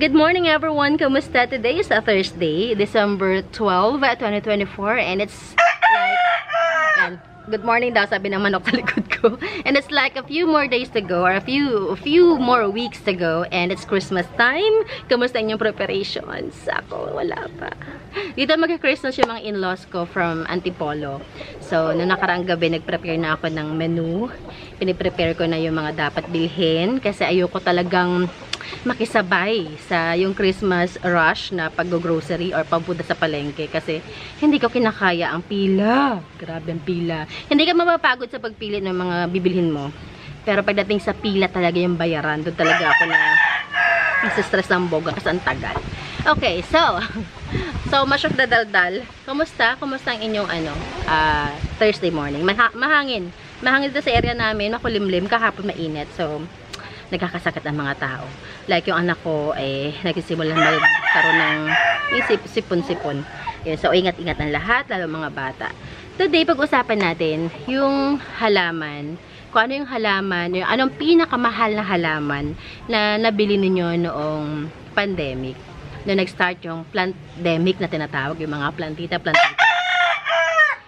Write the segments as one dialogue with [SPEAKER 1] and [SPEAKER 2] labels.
[SPEAKER 1] Good morning everyone! Kamusta? Today is a Thursday, December 12, 2024 and it's like, yan, good morning daw sabi ng manok sa likod ko. And it's like a few more days to go or a few more weeks to go and it's Christmas time. Kamusta inyong preparations? Ako, wala pa. Dito mag-Christmas yung mga in-laws ko from Antipolo. So, noong nakaraang gabi, nag-prepare na ako ng menu. Piniprepare ko na yung mga dapat bilhin kasi ayoko talagang makisabay sa yung Christmas rush na pag-grocery or pagpunta sa palengke kasi hindi ko kinakaya ang pila. Grabe ang pila. Hindi ka mapapagod sa pagpili ng mga bibilhin mo. Pero pagdating sa pila talaga yung bayaran, doon talaga ako na isa-stress ng boga kasi ang tagal. Okay, so much of the daldal. Kumusta? Kumusta ang inyong Thursday morning? Mahangin. Mahangin dito sa area namin, makulimlim, kahapon mainit. So, nagkakasakit ang mga tao. Like yung anak ko, nagsisimula magkaroon ng sipon-sipon. So, ingat-ingat ang lahat, lalo mga bata. Today, pag-usapan natin yung halaman. Kung ano yung halaman, anong pinakamahal na halaman na nabili ninyo noong pandemic. Noong nag-start yung pandemic na tinatawag, yung mga plantita.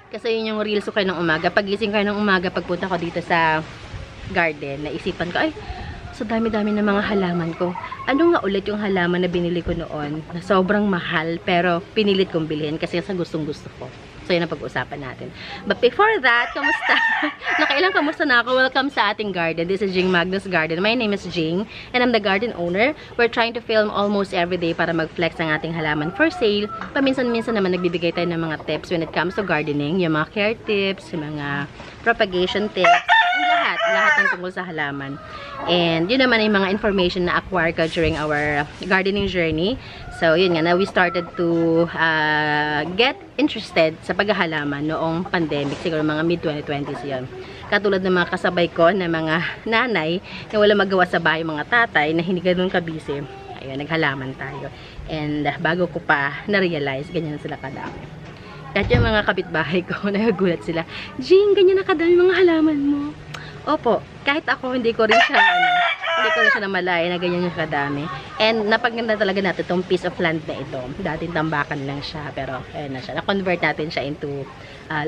[SPEAKER 1] Kasi yun yung reels ko kayo ng umaga. Pagising kayo ng umaga, pagpunta ko dito sa garden, naisipan ko, so dami-dami na mga halaman ko. Ano nga ulit yung halaman na binili ko noon na sobrang mahal pero pinilit kong bilhin kasi sa gustong-gusto ko. So yun ang pag-uusapan natin. But before that, kamusta? Nakailang kamusta na ako? Welcome sa ating garden. This is Jing Magnus Garden. My name is Jing and I'm the garden owner. We're trying to film almost every day para mag-flex ang ating halaman for sale. Paminsan-minsan naman nagbibigay tayo ng mga tips when it comes to gardening. Yung mga care tips, yung mga propagation tips. Lahat ng tungkol sa halaman. And yun naman yung mga information na acquire ko during our gardening journey. So yun nga, na we started to get interested sa paghahalaman noong pandemic. Siguro mga mid-2020s yun. Katulad ng mga kasabay ko na mga nanay na wala magawa sa bahay, mga tatay na hindi ganun kabisi. Ayun, naghalaman tayo. And bago ko pa na-realize, ganyan sila kadami. Kahit yung mga kapitbahay ko, nagagulat sila, Jing, ganyan na kadami mga halaman mo. Opo, kahit ako hindi ko rin siya namalaya na ganyan yung kadami. And napaganda talaga natin itong piece of land na ito. Dating tambakan lang siya, pero ayun na siya. Na-convert natin siya into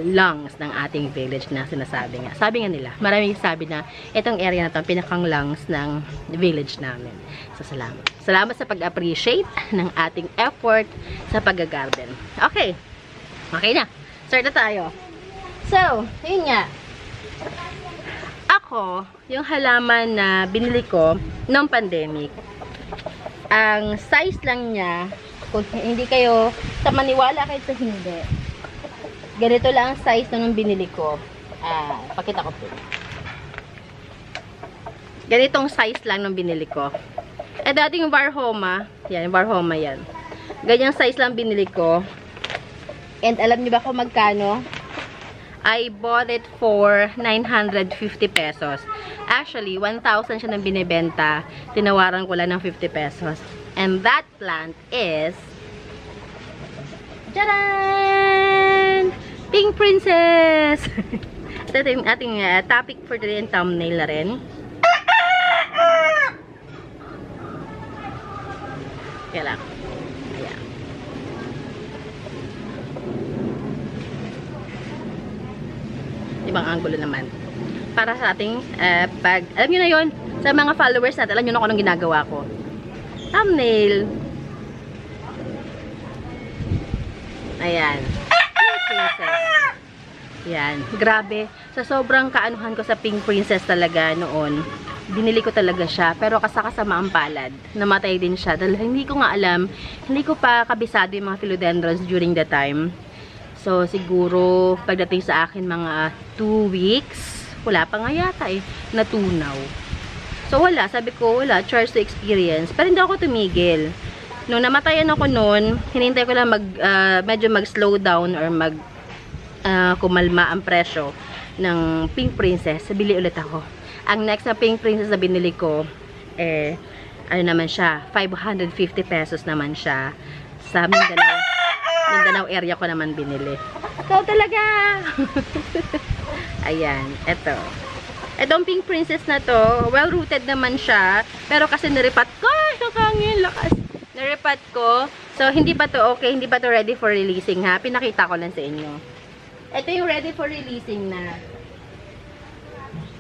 [SPEAKER 1] lungs ng ating village na sinasabi nga. Sabi nga nila, maraming sabi na itong area na ito, pinakang lungs ng village namin. So, salamat. Salamat sa pag-appreciate ng ating effort sa pag-garden. Okay. Okay na. Start na tayo. So, yun nga. Ako, yung halaman na binili ko noong pandemic, ang size lang niya, kung hindi kayo, sa maniwala kayo sa hindi, ganito lang ang size nung binili ko. Pakita ko po. Ganitong size lang nung binili ko. Dating Varhoma, yan, Varhoma yan. Ganyang size lang binili ko. And alam niyo ba kung magkano? I bought it for 950 pesos. Actually, 1,000 siya nang binibenta. Tinawaran ko lang ng 50 pesos. And that plant is Tcharan! Pink Princess! Ito yung ating topic for today and thumbnail na rin. Kaya lang. Ayan. Ibang angulo naman. Para sa ating alam nyo na yun, sa mga followers natin, alam nyo na kung anong ginagawa ko. Thumbnail. Ayan. Pink Princess. Ayan. Grabe. Sa sobrang kaanuhan ko sa Pink Princess talaga noon, binili ko talaga siya. Pero kasama ang palad. Namatay din siya. Dahil hindi ko nga alam, hindi ko pa kabisado yung mga philodendrons during the time. So, siguro, pagdating sa akin, mga 2 weeks, wala pa nga yata natunaw. So, wala. Sabi ko, wala. Charge to experience. Pero hindi ako tumigil. Nung namatayan ako noon, hinintay ko lang medyo mag-slow down or kumalma ang presyo ng Pink Princess. Bili ulit ako. Ang next na Pink Princess na binili ko, ano naman siya, 550 pesos naman siya. Sa Mindanao area ko naman binili. Ikaw talaga! Ayan, eto. Etong Pink Princess na to, well-rooted naman siya. Pero kasi naripat ko, nakangin, lakas. apat ko. So, hindi pa to okay, hindi pa to ready for releasing ha. Pinakita ko lang sa inyo. Ito yung ready for releasing na.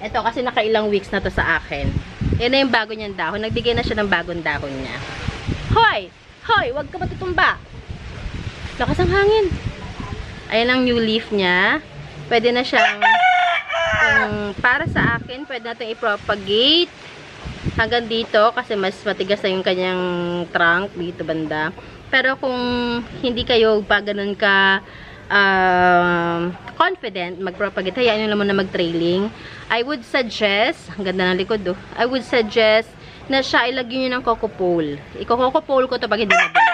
[SPEAKER 1] Ito kasi nakailang weeks na to sa akin. Yan na yung bago niyang dahon. Nagbigay na siya ng bagong dahon niya. Hoy! Hoy! Huwag ka matutumba! Lakas ang hangin. Ayan ang new leaf niya. Pwede na siyang para sa akin, pwede natin i-propagate hanggang dito kasi mas matigas na yung kanyang trunk dito banda. Pero kung hindi kayo pa ganun ka confident mag-propagate, hayaan nyo naman na mag-trailing. I would suggest, ang ganda ng likod do, I would suggest na siya ilagyan nyo ng coco pole. Coco pole ko to pag hindi nabili.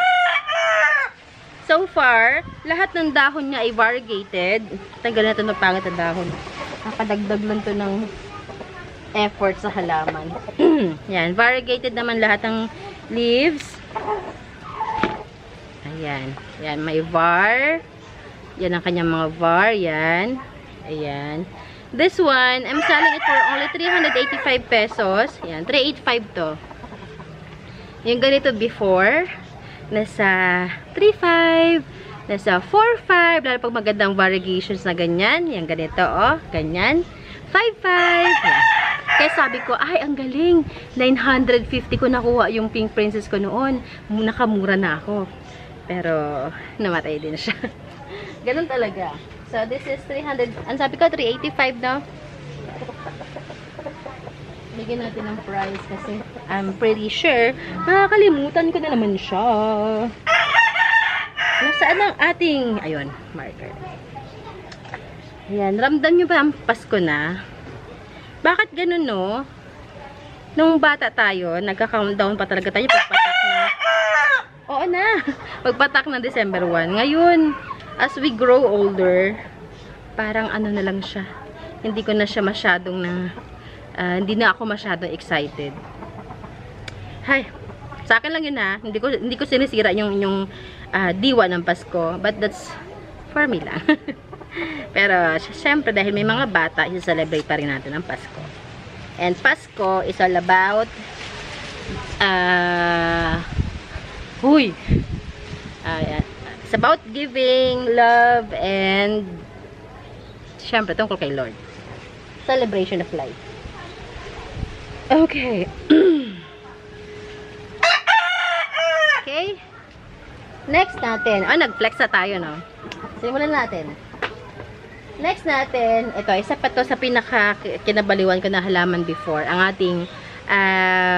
[SPEAKER 1] So far, lahat ng dahon niya ay variegated. Tanggal na ito ng pangit na dahon. Nakadagdag lang to ng effort sa halaman. Yan, variegated naman lahat ng leaves. Ayan. Yan, may var. Yan ang kanyang mga var. Yan. Ayan. This one, I'm selling it for only 385 pesos. Yan, 385 to. Yung ganito before, nasa 3.5, nasa 4.5, lalo pag magandang variegations na ganyan, yung ganito, oh, ganyan, 5.5, yan. Kaya sabi ko, ay, ang galing, 950 ko nakuha yung Pink Princess ko noon, nakamura na ako, pero, namatay din siya. Ganun talaga. So, this is 300, ang sabi ko, 385 no? Bigyan natin ng price kasi I'm pretty sure makakalimutan ko na naman siya. Nasaan ang ating, ayun, marker. Ayan, ramdam nyo ba ang Pasko na? Bakit ganun, no? Nung bata tayo, nagka-countdown pa talaga tayo pagpatak na. Oo na, pagpatak na December 1. Ngayon, as we grow older, parang ano na lang siya. Hindi ko na siya masyadong hindi na ako masyadong excited. Hay, sa akin lang yun ha. Hindi ko sinisira yung diwa ng Pasko. But that's for me lang. Pero, syempre, dahil may mga bata, isa-celebrate pa rin natin ang Pasko. And Pasko is all about it's about giving, love, and syempre, tungkol kay Lord. Celebration of life. Okay. Okay. Next natin. Nag-flex na tayo, no? Simulan natin. Next natin, ito, isa pa to sa pinaka-kinabaliwan ko na halaman before. Ang ating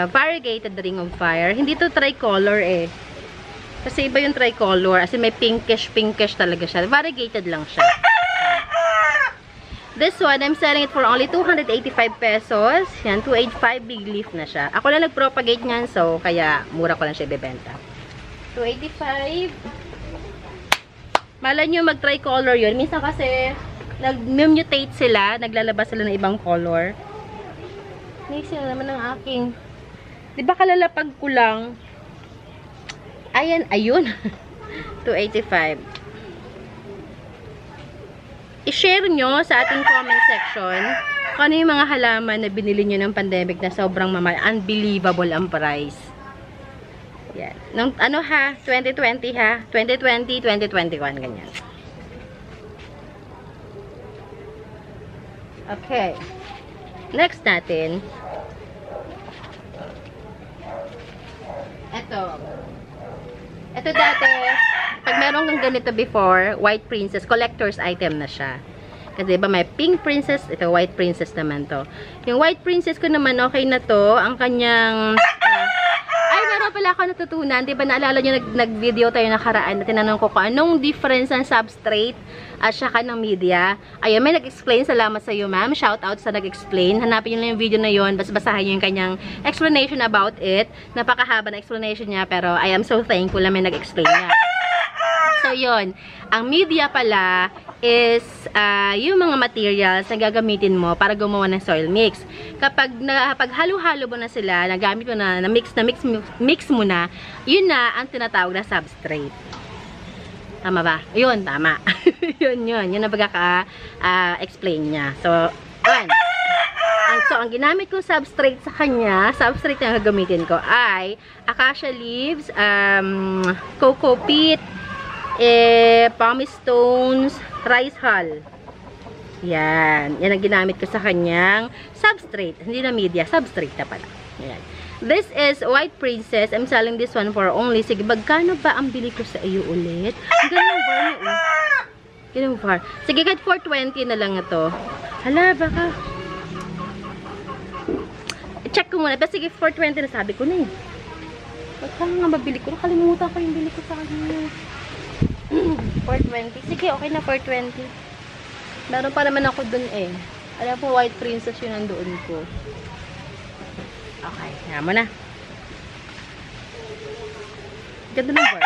[SPEAKER 1] variegated ring of fire. Hindi to tricolor eh. Kasi iba yung tricolor. As in, may pinkish talaga siya. Variegated lang siya. This one, I'm selling it for only 285 pesos. Yan, 285, big leaf na siya. Ako lang nag-propagate niyan, so kaya mura ko lang siya ibebenta. 285. Malay nyo mag-tricolor yun. Minsan kasi, nag-mutate sila, naglalabas sila ng ibang color. Next na naman ng aking, di ba kalalapag ko lang? Ayan, ayun. 285. I-share nyo sa ating comment section kung ano yung mga halaman na binili nyo ng pandemic na sobrang mamahal. Unbelievable ang price. Yan. Nung, ano ha? 2020 ha? 2020, 2021, ganyan. Okay. Next natin. Ito dati, pag meron kang ganito before, White Princess, collector's item na siya. Kasi diba may Pink Princess, ito White Princess naman to. Yung White Princess ko naman, okay na to. Ang kanyang, meron pala ako natutunan. Diba naalala nyo, nag-video tayo nakaraan na tinanong ko kung anong difference ng substrate at saka ng media. Ayun, may nag-explain. Salamat sa iyo, ma'am. Shout out sa nag-explain. Hanapin nyo lang yung video na yun. Basahin nyo yung kanyang explanation about it. Napakahaba na explanation niya, pero I am so thankful na may nag-explain niya. So, yun. Ang media pala is yung mga materials na gagamitin mo para gumawa ng soil mix. Kapag halo-halo mo na sila, nagamit mo na, mix mo na, yun na ang tinatawag na substrate. Tama ba? Yun, tama. yun ang pagkaka-explain niya. So, yun. So, ang ginamit kong substrate sa kanya, substrate na gagamitin ko ay acacia leaves, cocoa peat, pumice stones, rice hull. Yan. Yan ang ginamit ko sa kanyang substrate. Hindi na media, substrate na pala. Yan. This is White Princess. I'm selling this one for only. Sige, magkano ba ang bili ko sa iyo ulit? Ang ganda ng bar niya, Ganun far. Sige, kahit 420 na lang ito. Hala, baka. Check ko muna. Pero sige, 420 na sabi ko na eh. Baka nga mabili ko. Nakalimutan ko yung bili ko sa kanya. 420. Sige, okay na 420. Meron pa naman ako dun eh. Alam po, White Princess yun nandoon ko. Okay, nga mo na. Ganda ng bar.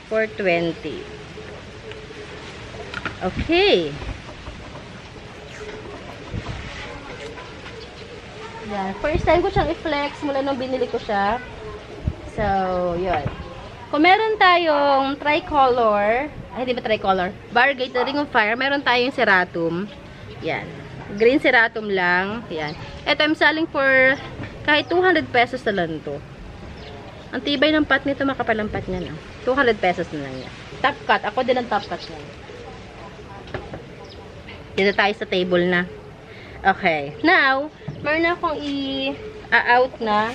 [SPEAKER 1] 420. Okay. Yan. First time ko siyang i-flex mula nung binili ko siya. So, yun. Kung meron tayong tricolor, ay hindi ba tricolor? Variegated Ring of Fire, meron tayong Ceratum. Yan. Green Ceratum lang. Yan. Ito, I'm selling for kahit 200 pesos na lang to. Ang tibay ng pot nito, makapal ang pot niya, no? 200 pesos na lang yan. Top cut. Ako din ang top cut niya. Dito tayo sa table na. Okay. Now, meron akong i-out na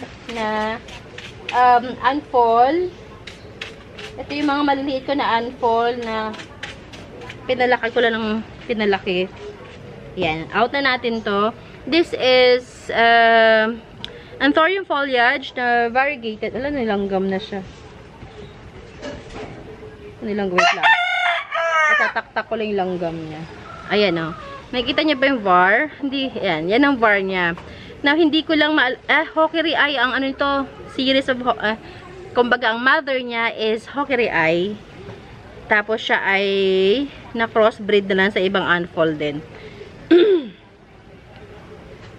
[SPEAKER 1] unfold. Ito yung mga maliliit ko na unfold na pinalaki ko lang ng pinalaki. Yan. Out na natin to. This is Anthurium foliage na variegated. Alam, nilanggam na siya. Nilanggam. Wait lang. Itataktak ko lang yung langgam niya. Ayan o. Nakikita niya ba yung var? Hindi. Yan. Yan ang var niya. Now, hindi ko lang Hawkery Eye ang ano ito. Series of kumbaga, ang mother niya is Hawkery Eye. Tapos siya ay na-crossbreed na lang sa ibang unfold din.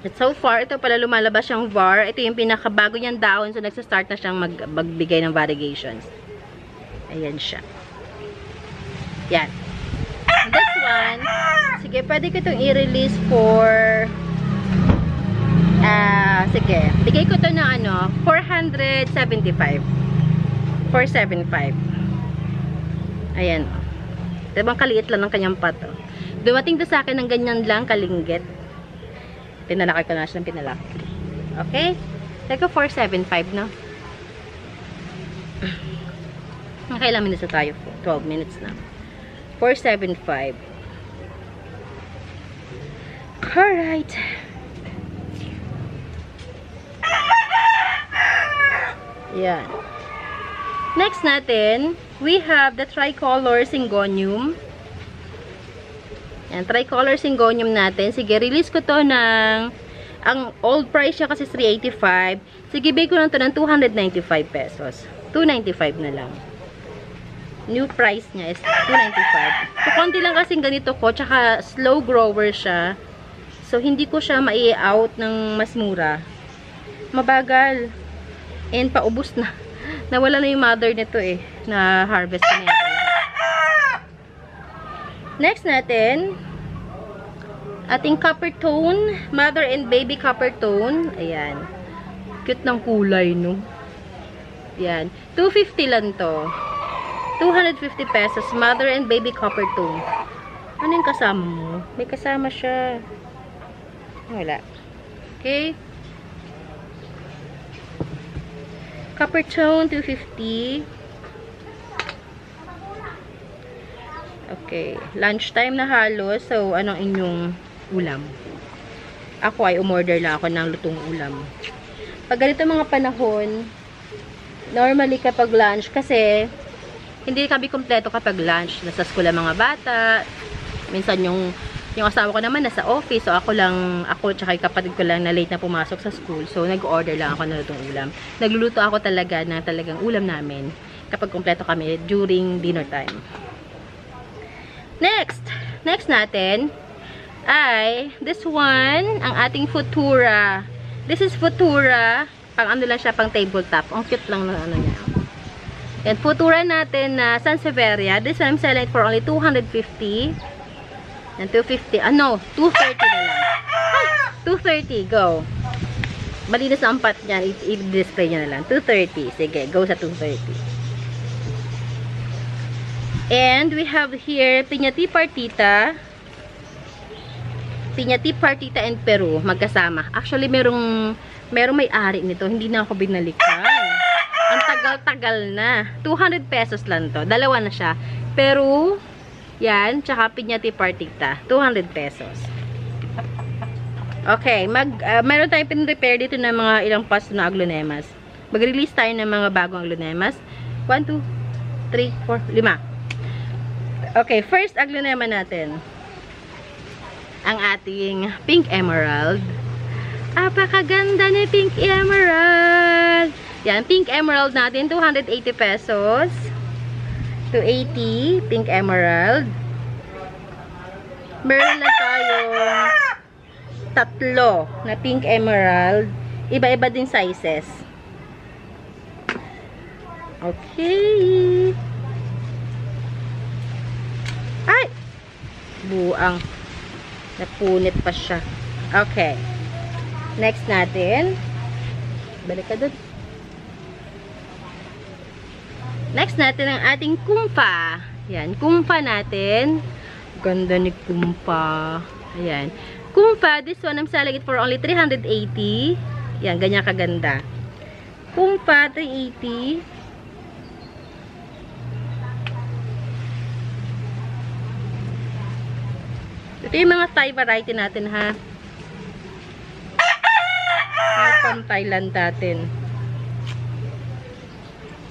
[SPEAKER 1] At so far, ito pala lumalabas yung var. Ito yung pinakabago niyang daon. So, nagsa-start na siyang magbigay ng variegations. Ayan siya. Yan. This one, sige, pwede ko itong i-release for, sige, bigay ko ito ng ano, 475. 475. Ayan. Diba, kaliit lang ng kanyang pato. Dumating to sa akin ng ganyan lang, kalinggit. Pinalaki ko na siya ng pinalaki. Okay? Teka, 475, no? Nakailang minutes na tayo po? 12 minutes na. 475. Alright. Yan. Next natin, we have the tricolor syngonium. Yan, tricolor syngonium natin. Sige, release ko to ng, ang old price niya kasi 385. Sige, bigay ko lang to ng 295 pesos. 295 na lang. New price niya is 295. So, konti lang kasing ganito ko. Tsaka, slow grower siya. So, hindi ko siya mai-out ng mas mura. Mabagal. And, paubos na. Nawala na yung mother nito eh. Na harvest na yata. Next natin, ating copper tone. Mother and baby copper tone. Ayan. Cute ng kulay, no? Ayan. 250 lang to. 250 pesos. Mother and baby copper tone. Ano yung kasama mo? May kasama siya. Wala. Okay. Copper tone, 250. Okay. Lunchtime na halos. So, anong inyong ulam? Ako ay umorder lang ako ng lutong ulam. Pag ganito mga panahon, normally kapag lunch, kasi hindi kami kompleto kapag lunch. Nasa school ang mga bata. Minsan yung asawa ko naman nasa office. So ako tsaka yung kapatid ko lang na late na pumasok sa school. So nag-order lang ako ng lutong ulam. Nagluluto ako talaga ng talagang ulam namin kapag kompleto kami during dinner time. Next natin ay this one, ang ating Futura. This is Futura. Pang ano lang siya, pang tabletop. Ang cute lang ng ano niya. Yan, Futura natin na Sansevieria. This one I'm selling for only 250. Yan, 250. Ano, 230 na lang. Ay! 230, go. Malinis ang pot niyan. I-display niya na lang. 230. Sige, go sa 230. And we have here Piñati Partita. Piñati Partita and Peru. Magkasama. Actually, merong may-ari nito. Hindi na ako binalikan. Ang tagal-tagal na. 200 pesos lang to. Dalawa na siya. Peru, yan. Tsaka Piñati Partita. 200 pesos. Okay, meron tayong pin-repair dito ng mga ilang pots na aglonemas. Mag-release tayo ng mga bagong aglonemas. 1, 2, 3, 4, 5. Okay, first aglonema natin. Ang ating Pink Emerald. Apakaganda ni Pink Emerald. Yan, Pink Emerald natin, 280 pesos. 280, Pink Emerald. Meron na tayong tatlo na Pink Emerald. Iba-iba din sizes. Okay. Ay! Buang. Napunit pa siya. Okay. Next natin. Balik ka dun. Next natin ang ating kumpa. Yan. Kumpa natin. Ganda ni kumpa. Ayan. Kumpa, this one, I'm selling it for only 380. Yan, ganyan kaganda. Kumpa, 380. Ito yung mga Thai variety natin, ha? Mga from Thailand natin.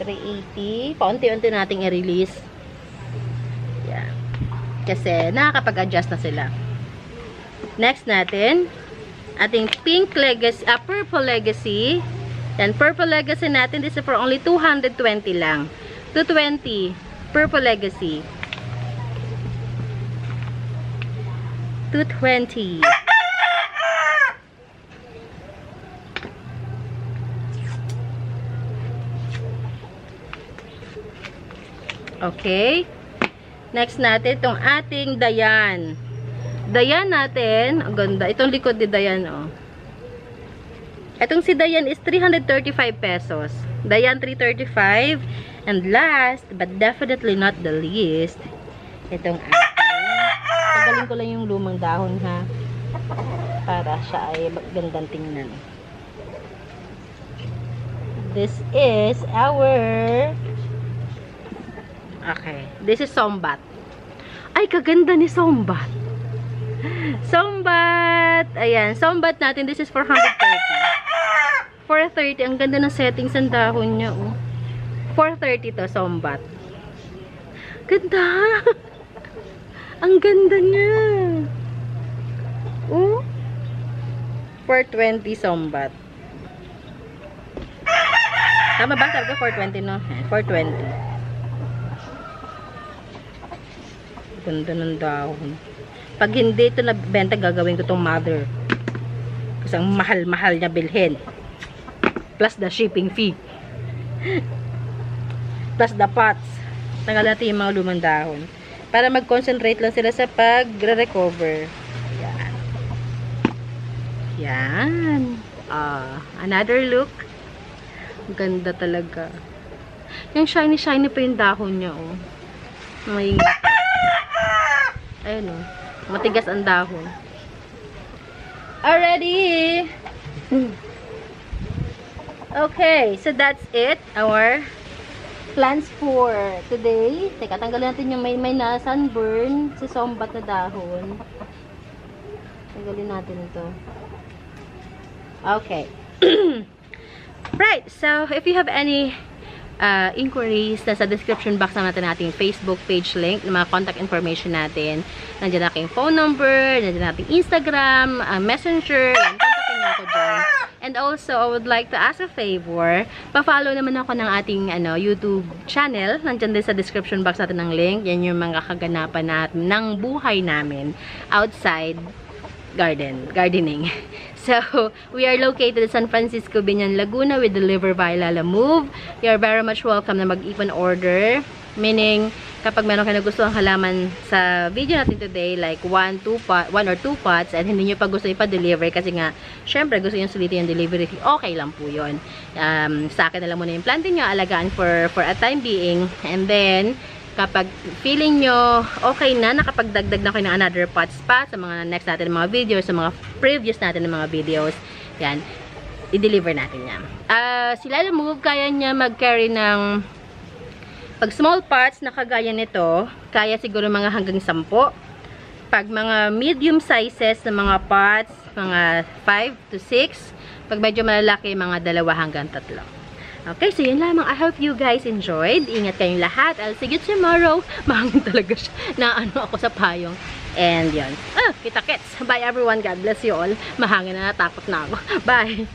[SPEAKER 1] 380. Paunti-unti nating i-release. Yan. Kasi, nakakapag-adjust na sila. Next natin, ating Pink Legacy, Purple Legacy. Yan, Purple Legacy natin, this is for only 220 lang. 220, Purple Legacy. 220. Okay. Next natin, itong ating Dayan. Dayan natin, ang ganda. Itong likod ni Dayan, oh. Itong si Dayan is 335 pesos. Dayan, 335. And last, but definitely not the least, itong ating, tagalin ko lang yung lumang dahon, ha. Para siya ay gandang tingnan. This is our, okay, this is Sombat. Ay, kaganda ni Sombat. Sombat! Ayan, Sombat natin. This is 430. 430. Ang ganda ng settings ng dahon niya, oh. 430 to, Sombat. Ganda! Ang ganda niya. Oh. 420 Sombat. Tama ba? Sabi ko 420, no? 420. Ganda ng dahon. Pag hindi ito nabenta, gagawin ko itong mother. Kasi ang mahal-mahal niya bilhin. Plus the shipping fee. Plus the pots. Tanggal natin yung mga lumang dahon. Para mag-concentrate lang sila sa pag-recover. Yan. Yan. Another look. Ganda talaga. Yung shiny-shiny pa yung dahon niya, oh. May ayun, oh. Matigas ang dahon. Already. Okay, so that's it. Our plans for today. Teka, tanggalin natin yung may na sunburn sa Sombat na dahon. Tanggalin natin ito. Okay. Right, so if you have any inquiries, nasa description box natin ating Facebook page link, ng mga contact information natin. Nandiyan aking phone number, nandiyan ating Instagram, Messenger, yan, kontakin niyo ako dyan. And also, I would like to ask a favor, pa-follow naman ako ng ating YouTube channel. Nandiyan din sa description box natin ng link. Yan yung mga kaganapan natin ng buhay namin outside gardening. So, we are located in San Francisco, Binyan, Laguna. We deliver via Lala Move. You are very much welcome na mag-ipon order. Meaning, kapag meron kayo gusto ang halaman sa video natin today, like 1 or 2 pots, and hindi nyo pa gusto ipa-deliver kasi nga, syempre, gusto nyo sulitin yung delivery fee, okay lang po yun. Sa akin na lang muna yung planting nyo, alagaan for a time being, and then, kapag feeling nyo okay na, nakapagdagdag na kayo ng another pots pa sa mga next natin mga videos, sa mga previous natin ng mga videos, yan, i-deliver natin yan. Sila move, kaya niya mag-carry ng pag small pots na kagaya nito, kaya siguro mga hanggang 10. Pag mga medium sizes na mga pots, mga 5 to 6. Pag medyo malalaki, mga 2 hanggang 3. Okay, so yun lamang. I hope you guys enjoyed. Ingat kayong lahat. I'll see you tomorrow. Mahangin talaga siya. Naano ako sa payong. And yun. Kita-kits. Bye everyone. God bless you all. Mahangin na, natakot na ako. Bye.